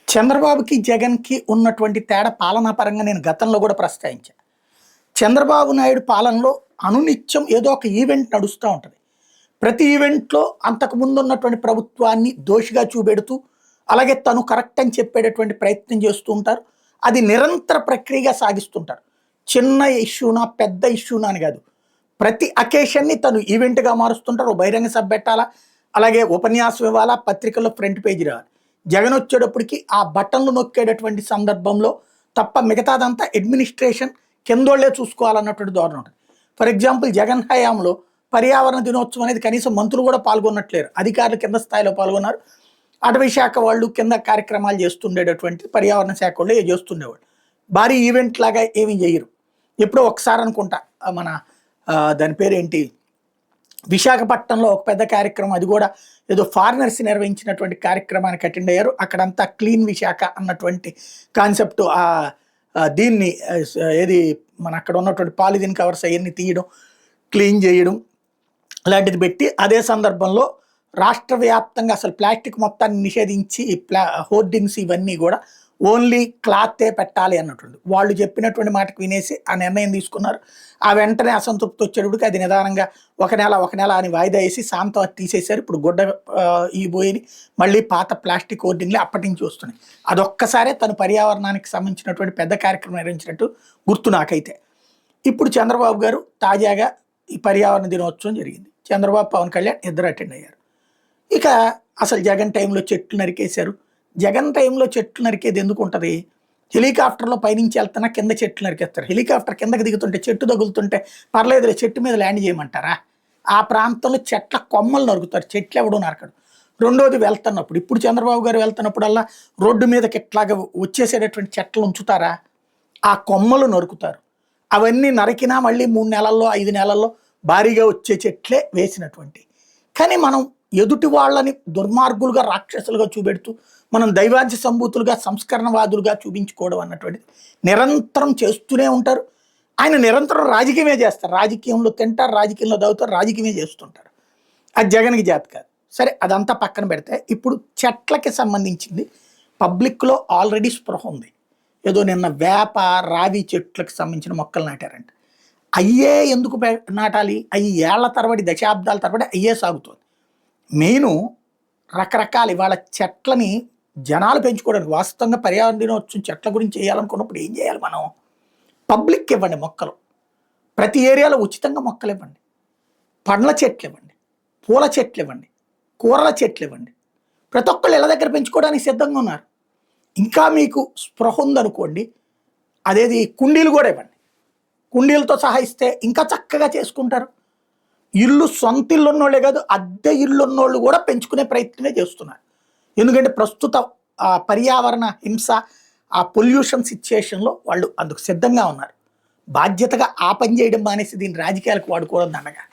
చంద్రబాబుకి, జగన్‌కి ఉన్నటువంటి తేడా పాలనా పరంగా నేను గతంలో కూడా ప్రస్తావించా. చంద్రబాబు నాయుడు పాలనలో అనునిత్యం ఏదో ఒక ఈవెంట్ నడుస్తా ఉంటది. ప్రతి ఈవెంట్‌లో అంతకుముందు ఉన్నటువంటి ప్రభుత్వాన్ని దోషిగా చూపెడుతూ, అలాగే తను కరెక్ట్ అని చెప్పేటటువంటి ప్రయత్నం చేస్తూ ఉంటారు. అది నిరంతర ప్రక్రియగా సాగిస్తుంటారు. చిన్న ఇష్యూనా, పెద్ద ఇష్యూనా అని కాదు. ప్రతి అకేషన్‌ని తను ఈవెంట్‌గా మారుస్తుంటారు. ఓ బహిరంగ సభ పెట్టాలా, అలాగే ఉపన్యాసం ఇవ్వాలా, పత్రికల్లో ఫ్రంట్ పేజీ రావాలి. జగన్ వచ్చేటప్పటికి ఆ బటన్లు నొక్కేటటువంటి సందర్భంలో తప్ప మిగతాదంతా అడ్మినిస్ట్రేషన్ కిందోళ్లే చూసుకోవాలన్నటువంటి ధోరణి ఉంటుంది. ఫర్ ఎగ్జాంపుల్ జగన్ హయాంలో పర్యావరణ దినోత్సవం అనేది కనీసం మంత్రులు కూడా పాల్గొన్నట్లేరు. అధికారులు కింద స్థాయిలో పాల్గొన్నారు. అటవీ శాఖ వాళ్ళు కింద కార్యక్రమాలు చేస్తుండేటటువంటి పర్యావరణ శాఖ వాళ్ళు చేస్తుండేవాళ్ళు. భారీ ఈవెంట్ లాగా ఏమీ చేయరు. ఎప్పుడో ఒకసారి అనుకుంటా మన దాని పేరేంటి, విశాఖపట్నంలో ఒక పెద్ద కార్యక్రమం, అది కూడా ఏదో ఫారినర్స్ నిర్వహించినటువంటి కార్యక్రమానికి అటెండ్ అయ్యారు. అక్కడంతా క్లీన్ విశాఖ అన్నటువంటి కాన్సెప్ట్ దీన్ని ఏది మన అక్కడ ఉన్నటువంటి పాలిథిన్ కవర్స్ అవన్నీ తీయడం, క్లీన్ చేయడం లాంటిది పెట్టి, అదే సందర్భంలో రాష్ట్ర వ్యాప్తంగా అసలు ప్లాస్టిక్ మొత్తాన్ని నిషేధించి హోర్డింగ్స్ ఇవన్నీ కూడా ఓన్లీ క్లాతే పెట్టాలి అన్నటువంటి వాళ్ళు చెప్పినటువంటి మాటకు వినేసి ఆ నిర్ణయం తీసుకున్నారు. ఆ వెంటనే అసంతృప్తి వచ్చేటప్పటికి అది నిదానంగా ఒక నెల అని వాయిదా వేసి శాంతం తీసేశారు. ఇప్పుడు గుడ్డ ఈ పోయి మళ్ళీ పాత ప్లాస్టిక్ హోర్డింగ్లే అప్పటి నుంచి వస్తున్నాయి. అదొక్కసారే తను పర్యావరణానికి సంబంధించినటువంటి పెద్ద కార్యక్రమం నిర్వహించినట్టు గుర్తు నాకైతే. ఇప్పుడు చంద్రబాబు గారు తాజాగా ఈ పర్యావరణ దినోత్సవం జరిగింది. చంద్రబాబు, పవన్ కళ్యాణ్ ఇద్దరు అటెండ్ అయ్యారు. ఇక అసలు జగన్ టైంలో చెట్లు నరికేశారు. జగన్ టైంలో చెట్లు నరికేది ఎందుకు ఉంటుంది? హెలికాప్టర్లో పైనుంచి వెళ్తున్నా కింద చెట్లు నరికేస్తారు. హెలికాప్టర్ కిందకి దిగుతుంటే చెట్టు తగులుతుంటే పర్లేదులే, చెట్టు మీద ల్యాండ్ చేయమంటారా? ఆ ప్రాంతంలో చెట్ల కొమ్మలు నరుకుతారు, చెట్లు ఎవడో నరకడు. రెండోది వెళ్తున్నప్పుడు, ఇప్పుడు చంద్రబాబు గారు వెళ్తున్నప్పుడల్లా రోడ్డు మీదకి ఎట్లాగా వచ్చేసేటటువంటి చెట్లు ఉంచుతారా? ఆ కొమ్మలు నరుకుతారు. అవన్నీ నరికినా మళ్ళీ 3 నెలల్లో 5 నెలల్లో భారీగా వచ్చే చెట్లే వేసినటువంటి. కానీ మనం ఎదుటి వాళ్ళని దుర్మార్గులుగా, రాక్షసులుగా చూపెడుతూ మనం దైవాంశ సంభూతులుగా, సంస్కరణవాదులుగా చూపించుకోవడం అన్నటువంటిది నిరంతరం చేస్తూనే ఉంటారు. ఆయన నిరంతరం రాజకీయమే చేస్తారు. రాజకీయంలో తింటారు, రాజకీయంలో దవుతారు, రాజకీయమే చేస్తుంటారు. అది జగన్కి చేత కాదు. సరే, అదంతా పక్కన పెడితే ఇప్పుడు చెట్లకి సంబంధించింది పబ్లిక్లో ఆల్రెడీ స్పృహ ఉంది. ఏదో నిన్న వేప, రావి చెట్లకు సంబంధించిన మొక్కలు నాటారంట. అయ్యే ఎందుకు నాటాలి? అవి ఏళ్ల తరబడి, దశాబ్దాల తరబడి అయ్యే సాగుతుంది. మెయిన్ రకరకాల ఇవాళ చెట్లని జనాలు పెంచుకోవడానికి, వాస్తవంగా పర్యావరణ దినోత్సవం చెట్ల గురించి చేయాలనుకున్నప్పుడు ఏం చేయాలి? మనం పబ్లిక్ ఇవ్వండి మొక్కలు. ప్రతి ఏరియాలో ఉచితంగా మొక్కలు ఇవ్వండి. పండ్ల చెట్లు ఇవ్వండి, పూల చెట్లు ఇవ్వండి, కూరల చెట్లు ఇవ్వండి. ప్రతి ఒక్కళ్ళు ఇళ్ళ దగ్గర పెంచుకోవడానికి సిద్ధంగా ఉన్నారు. ఇంకా మీకు స్పృహ ఉందనుకోండి, అదేది కుండీలు కూడా ఇవ్వండి. కుండీలతో సహా ఇస్తే ఇంకా చక్కగా చేసుకుంటారు. సొంత ఇల్లు ఉన్నోళ్ళే కాదు, అద్దె ఇల్లు ఉన్నోళ్ళు కూడా పెంచుకునే ప్రయత్నమే చేస్తున్నారు. ఎందుకంటే ప్రస్తుత పర్యావరణ హింస, ఆ పొల్యూషన్ సిచ్యుయేషన్లో వాళ్ళు అందుకు సిద్ధంగా ఉన్నారు. బాధ్యతగా ఆ పని చేయడం మానేసి దీన్ని రాజకీయాలకు వాడుకోవడం దండగా.